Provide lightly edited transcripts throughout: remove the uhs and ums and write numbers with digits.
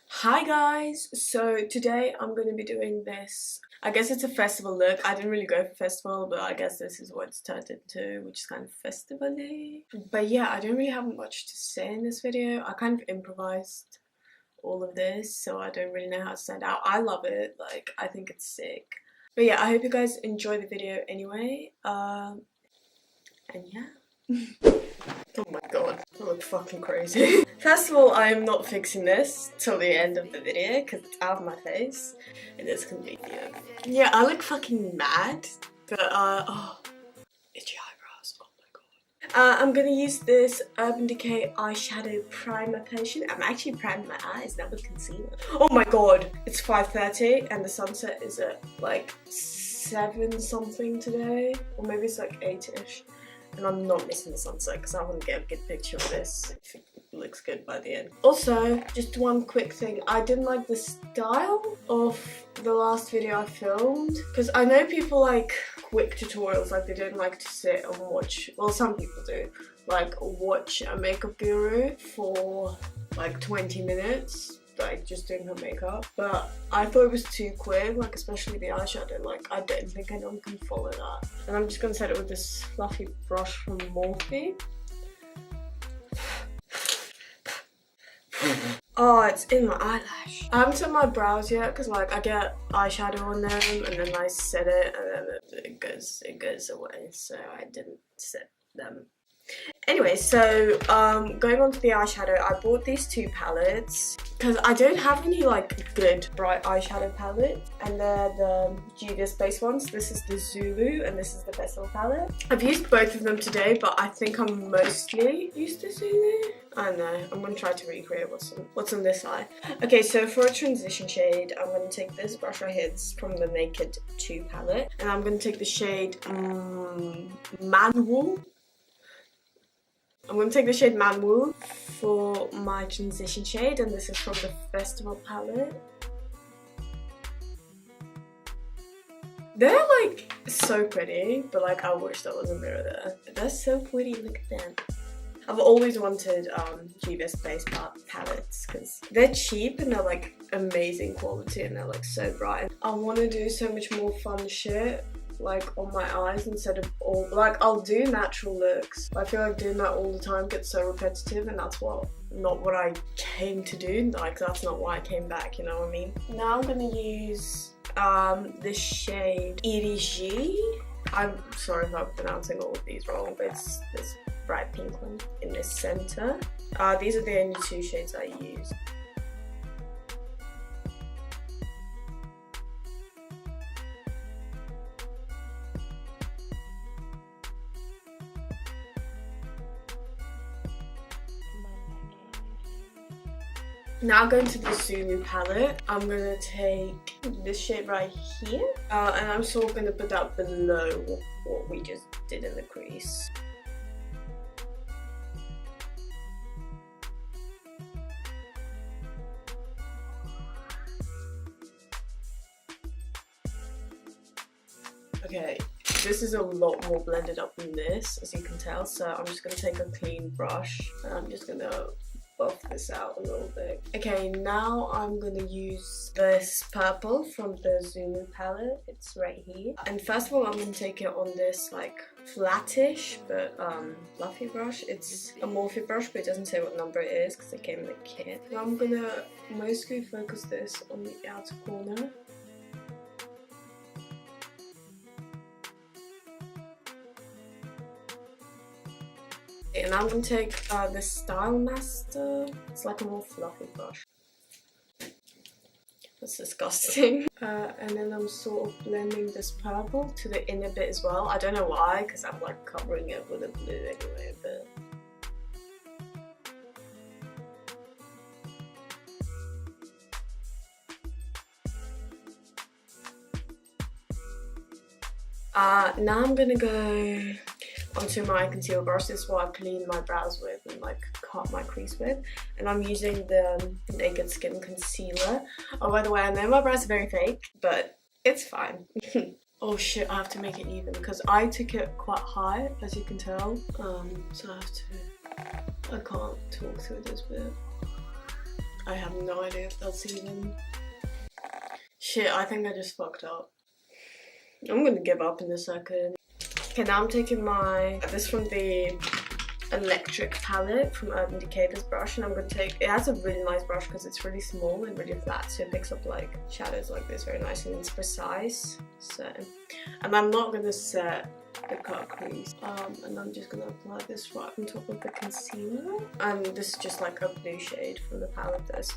Hi guys! So today I'm going to be doing this, I guess it's a festival look. I didn't really go for festival, but I guess this is what it's turned into, which is kind of festival-y. But yeah, I don't really have much to say in this video. I kind of improvised all of this, so I don't really know how to stand out. I love it, like, I think it's sick. But yeah, I hope you guys enjoy the video anyway. And yeah. Oh my god, I look fucking crazy. First of all, I am not fixing this till the end of the video because it's out of my face and it's convenient. Yeah, I look fucking mad, but oh, itchy eyebrows, oh my god. I'm gonna use this Urban Decay eyeshadow primer potion. I'm actually priming my eyes now with concealer. Oh my god, it's 5:30 and the sunset is at like 7 something today, or maybe it's like 8ish. And I'm not missing the sunset because I want to get a good picture of this if it looks good by the end. Also, just one quick thing. I didn't like the style of the last video I filmed because I know people like quick tutorials, like they don't like to sit and watch, well some people do, like watch a makeup guru for like 20 minutes. Like just doing her makeup, but I thought it was too quick, like especially the eyeshadow. Like I don't think anyone can follow that. And I'm just gonna set it with this fluffy brush from Morphe. Oh, it's in my eyelash. I haven't set my brows yet because like I get eyeshadow on them and then I set it and then it goes away. So I didn't set them. Anyway, so going on to the eyeshadow, I bought these two palettes because I don't have any like good bright eyeshadow palettes, and they're the Juvia's Space ones. This is the Zulu and this is the Festival palette. I've used both of them today, but I think I'm mostly used to Zulu. I don't know, I'm gonna try to recreate what's on this eye. Okay, so for a transition shade, I'm gonna take this brush right here. It's from the Naked 2 palette, and I'm gonna take the shade Manwool. I'm going to take the shade Manwool for my transition shade, and this is from the Festival palette. They're like so pretty, but like I wish there was a mirror there. They're so pretty, look at them. I've always wanted Juvia's Space palettes because they're cheap and they're like amazing quality and they're like so bright. I want to do so much more fun shit like on my eyes instead of all, like I'll do natural looks. I feel like doing that all the time gets so repetitive, and that's not what I came to do. Like that's not why I came back, you know what I mean? Now I'm gonna use this shade EDG. I'm sorry if I'm pronouncing all of these wrong, but it's this bright pink one in the center. These are the only two shades I use. Now going to the Zulu palette, I'm going to take this shade right here, and I'm sort of going to put that below what we just did in the crease. Okay, this is a lot more blended up than this, as you can tell, so I'm just going to take a clean brush and I'm just going to buff this out a little bit. Okay, now I'm gonna use this purple from the Zulu palette. It's right here. And first of all, I'm gonna take it on this like flattish but fluffy brush. It's a Morphe brush, but it doesn't say what number it is because it came in the kit. Now I'm gonna mostly focus this on the outer corner. And I'm going to take this Style Master. It's like a more fluffy brush. That's disgusting. And then I'm sort of blending this purple to the inner bit as well. I don't know why, because I'm like covering it with a blue anyway, but... now I'm going to go onto my concealer brush. This is what I clean my brows with and like cut my crease with, and I'm using the Naked Skin concealer. Oh, by the way, I know my brows are very fake, but it's fine. Oh shit, I have to make it even because I took it quite high, as you can tell. So I can't talk through this bit. I have no idea if that's even... Shit, I think I just fucked up. I'm gonna give up in a second. Okay, now I'm taking this from the electric palette from Urban Decay, this brush, and I'm gonna take, it has a really nice brush because it's really small and really flat, so it picks up like shadows like this very nicely and it's precise. So, and I'm not gonna set the cut crease, and I'm just gonna apply this right on top of the concealer, and this is just like a blue shade from the palette that's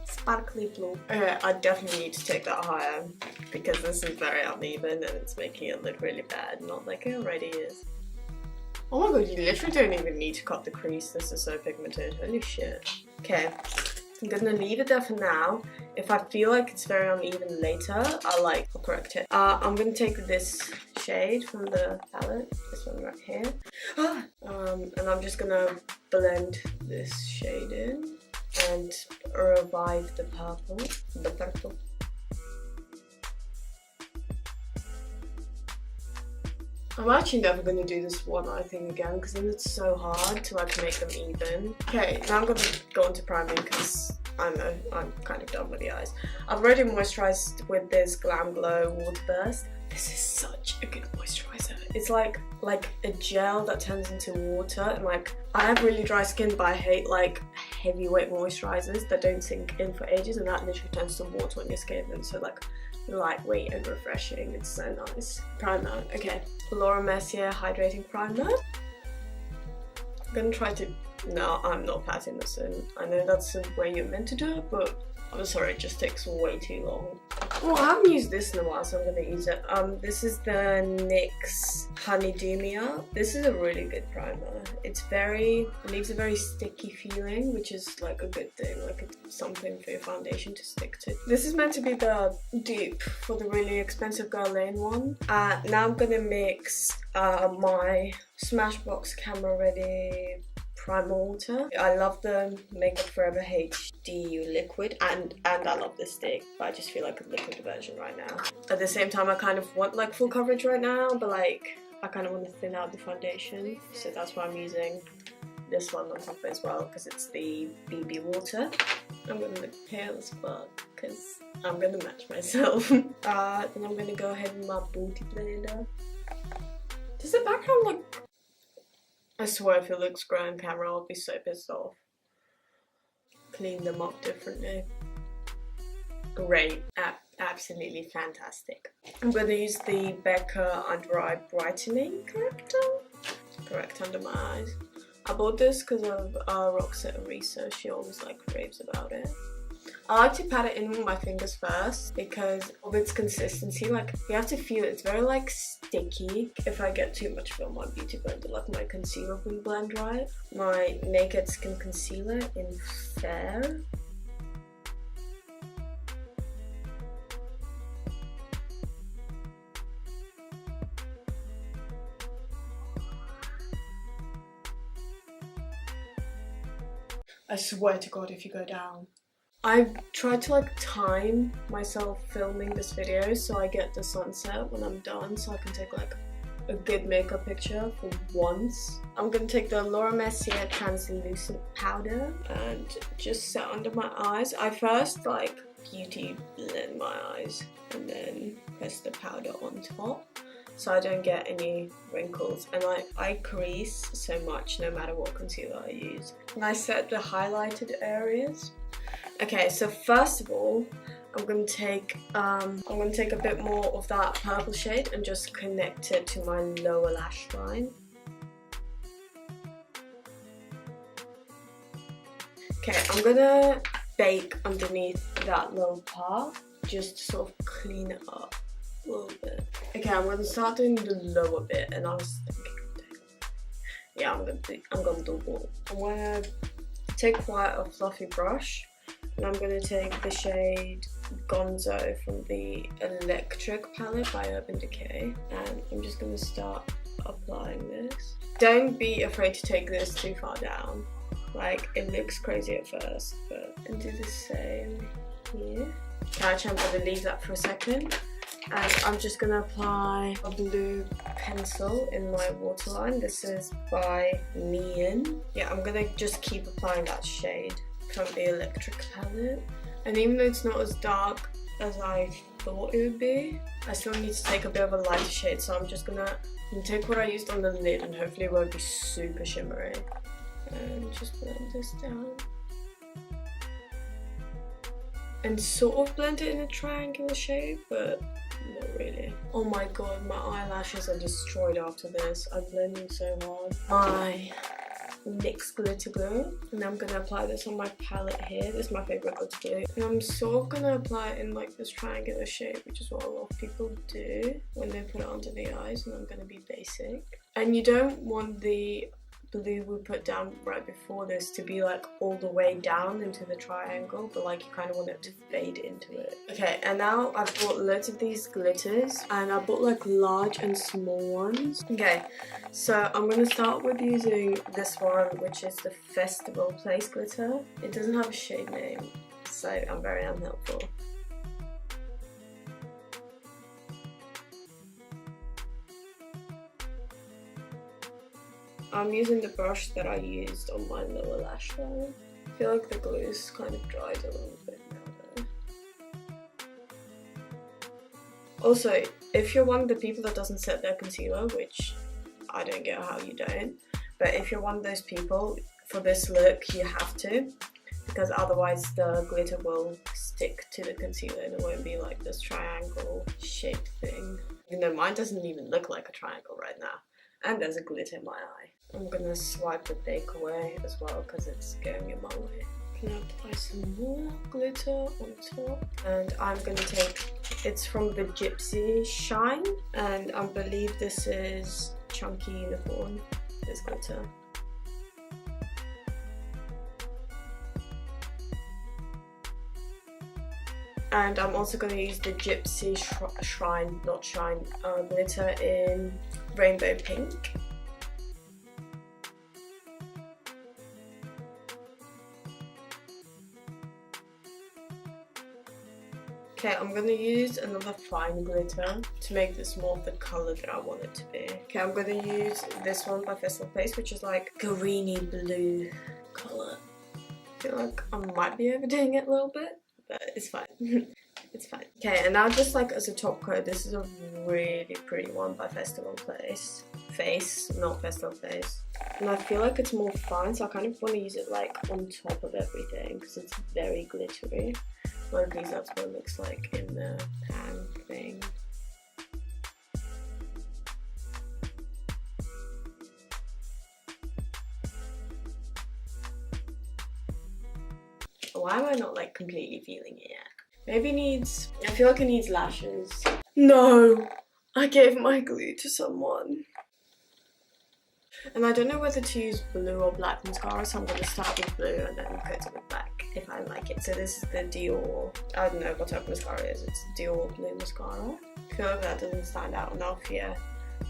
sparkly blue. Okay, I definitely need to take that higher because this is very uneven and it's making it look really bad, not like it already is. Oh my god, you literally don't even need to cut the crease, this is so pigmented, holy shit. Okay, I'm gonna leave it there for now. If I feel like it's very uneven later, I'll correct it. I'm gonna take this shade from the palette, this one right here. And I'm just gonna blend this shade in and revive the purple. I'm actually never going to do this one eye thing again because then it's so hard to like make them even. Okay, now I'm going to go into priming because I know I'm kind of done with the eyes. I've already moisturized with this Glam Glow Water Burst. This is such a good moisturizer. It's like a gel that turns into water, and like I have really dry skin but I hate like heavyweight moisturizers that don't sink in for ages, and that literally turns to water on your skin, and so like lightweight and refreshing. It's so nice. Primer. Okay, Laura Mercier Hydrating Primer. I'm gonna try to... No, I'm not patting this in. I know that's the way you're meant to do it, but I'm sorry, it just takes way too long. Oh, I haven't used this in a while, so I'm gonna use it. This is the NYX Honeydewmia. This is a really good primer. It leaves a very sticky feeling, which is like a good thing, like it's something for your foundation to stick to. This is meant to be the dupe for the really expensive Guerlain one. Now I'm gonna mix my Smashbox Camera Ready Primer Water. I love the Makeup Forever HD liquid, and I love the stick, but I just feel like a liquid version right now. At the same time, I kind of want like full coverage right now, but like I kind of want to thin out the foundation, so that's why I'm using this one on top as well, because it's the BB water. I'm gonna look pale as fuck because I'm gonna match myself. Then I'm gonna go ahead with my Beauty Blender. Does the background look... I swear if it looks grey on camera, I'll be so pissed off. Clean them up differently. Great. Absolutely fantastic. I'm going to use the Becca Under Eye Brightening Correct under my eyes. I bought this because of Roxette Arisa. She always like raves about it. I like to pat it in with my fingers first because of its consistency. Like, you have to feel it. It's very like sticky. If I get too much from my beauty blender, like my concealer will blend right. My Naked Skin Concealer in Fair. I swear to God, if you go down. I've tried to like time myself filming this video so I get the sunset when I'm done, so I can take like a good makeup picture for once. I'm gonna take the Laura Mercier translucent powder and just set under my eyes. I first like beauty blend my eyes and then press the powder on top so I don't get any wrinkles, and I crease so much no matter what concealer I use. And I set the highlighted areas. Okay, so first of all, I'm gonna take a bit more of that purple shade and just connect it to my lower lash line. Okay, I'm gonna bake underneath that little part just to sort of clean it up a little bit. Okay, I'm gonna start doing the lower bit, and I was thinking, yeah, I'm gonna do both. I'm gonna take quite a fluffy brush. And I'm going to take the shade Gonzo from the Electric palette by Urban Decay, and I'm just going to start applying this. Don't be afraid to take this too far down. Like, it looks crazy at first, but and do the same here. Actually, I'm going to leave that for a second, and I'm just going to apply a blue pencil in my waterline. This is by Neon. Yeah, I'm going to just keep applying that shade from the electric palette. And even though it's not as dark as I thought it would be, I still need to take a bit of a lighter shade, so I'm just gonna take what I used on the lid and hopefully it won't be super shimmery. And just blend this down. And sort of blend it in a triangular shape, but not really. Oh my god, my eyelashes are destroyed after this. I'm blending so hard. My NYX glitter glue, and I'm gonna apply this on my palette here. This is my favorite glitter glue, and I'm sort of gonna apply it in like this triangular shape, which is what a lot of people do when they put it under the eyes. And I'm gonna be basic. And you don't want the blue we put down right before this to be like all the way down into the triangle, but like you kind of want it to fade into it. Okay, and now I've bought loads of these glitters, and I bought like large and small ones. Okay, so I'm gonna start with using this one, which is the Festival Place glitter. It doesn't have a shade name, so I'm very unhelpful. I'm using the brush that I used on my lower lash line. I feel like the glue's kind of dried a little bit now though. Also, if you're one of the people that doesn't set their concealer, which I don't get how you don't, but if you're one of those people, for this look you have to, because otherwise the glitter will stick to the concealer and it won't be like this triangle shaped thing. Even though mine doesn't even look like a triangle right now. And there's a glitter in my eye. I'm gonna swipe the bake away as well because it's going in my way. I'm gonna apply some more glitter on top. And I'm gonna take, it's from the Gypsy Shine. And I believe this is Chunky Unicorn, this glitter. And I'm also going to use the Gypsy Shrine, not Shine, glitter in Rainbow Pink. Okay, I'm going to use another fine glitter to make this more of the colour that I want it to be. Okay, I'm going to use this one by Festival Place, which is like greeny blue colour. I feel like I might be overdoing it a little bit, but it's fine. It's fine. Okay, and now just like as a top coat, this is a really pretty one by Festival Place. Face, not Festival Place. And I feel like it's more fine, so I kind of want to use it like on top of everything because it's very glittery. Or at least that's what it looks like in the pan thing. Why am I not like completely feeling it yet? Maybe it needs, I feel like it needs lashes. No! I gave my glue to someone. And I don't know whether to use blue or black mascara, so I'm going to start with blue and then go to the black if I like it. So this is the Dior, I don't know what type of mascara it is, it's Dior blue mascara. I feel like that doesn't stand out enough here.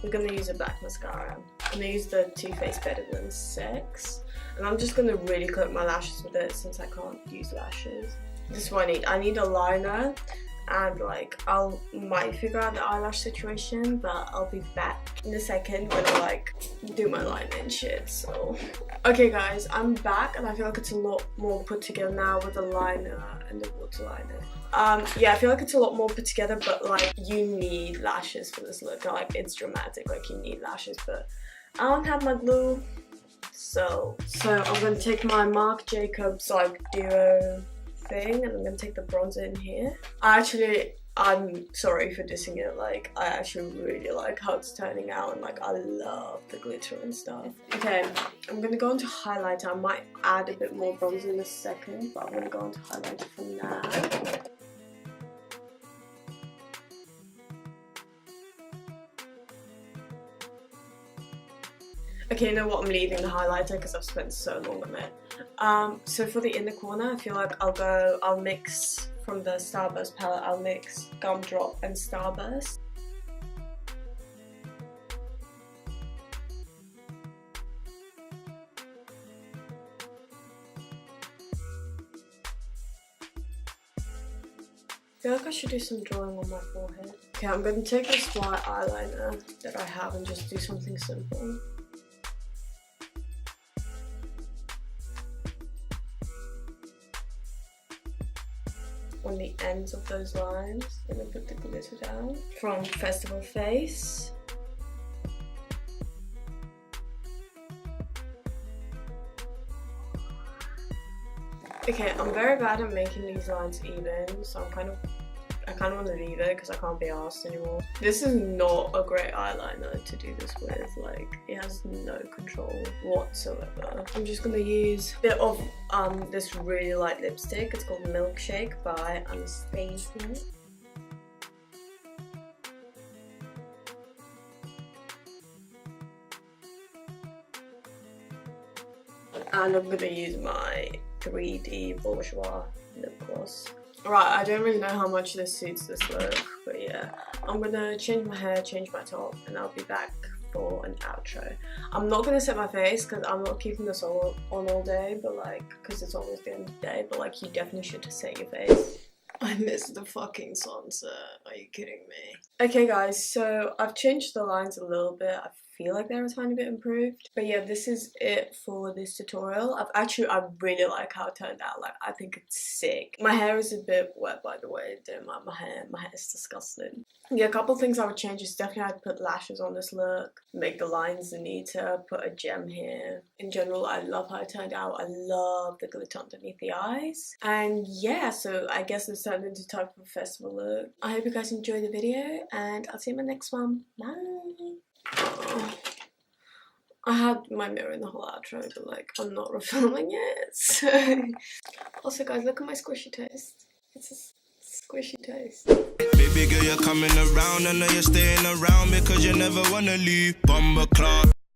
We're going to use a black mascara. I'm going to use the Too Faced Better Than Sex. And I'm just going to really coat my lashes with it since I can't use lashes. This is what I need. I need a liner, and like might figure out the eyelash situation, but I'll be back in a second when I like do my liner and shit. So okay guys, I'm back and I feel like it's a lot more put together now with the liner and the waterliner. Yeah, I feel like it's a lot more put together, but like you need lashes for this look. Like it's dramatic, like you need lashes, but I don't have my glue. So I'm gonna take my Marc Jacobs like duo thing, and I'm gonna take the bronzer in here. I'm sorry for dissing it, like I actually really like how it's turning out, and like I love the glitter and stuff. Okay, I'm gonna go into highlighter. I might add a bit more bronzer in a second, but I'm gonna go into highlighter for now. Okay, you know what, I'm leaving the highlighter because I've spent so long on it. So for the inner corner, I feel like I'll mix from the Starburst palette, I'll mix Gumdrop and Starburst. I feel like I should do some drawing on my forehead. Okay, I'm going to take this white eyeliner that I have and just do something simple. on the ends of those lines. I'm gonna put the glitter down. From Festival Face. Okay, I'm very bad at making these lines even, so I kind of want to leave it because I can't be arsed anymore. This is not a great eyeliner to do this with, like, it has no control whatsoever. I'm just gonna use a bit of this really light lipstick. It's called Milkshake by Anastasia. And I'm gonna use my 3D Bourgeois lip gloss. Right, I don't really know how much this suits this look, but yeah. I'm gonna change my hair, change my top, and I'll be back for an outro. I'm not gonna set my face because I'm not keeping this on all day, but like, because it's almost the end of the day, but like, you definitely should set your face. I missed the fucking sunset. Are you kidding me? Okay guys, so I've changed the lines a little bit. I feel like they're a tiny bit improved. But yeah, this is it for this tutorial. I really like how it turned out. Like, I think it's sick. My hair is a bit wet, by the way. Don't mind my hair. My hair is disgusting. Yeah, a couple things I would change is definitely I'd put lashes on this look, make the lines neater, put a gem here. In general, I love how it turned out. I love the glitter underneath the eyes. And yeah, so I guess this turned into type of a festival look. I hope you guys enjoyed the video, and I'll see you in my next one. Bye! Oh, I had my mirror in the whole outro, but like, I'm not refilming it, so... Also guys, look at my squishy toast. It's a squishy toast. Baby girl, you're coming around. I know you're staying around because you never wanna leave. Bumper clock.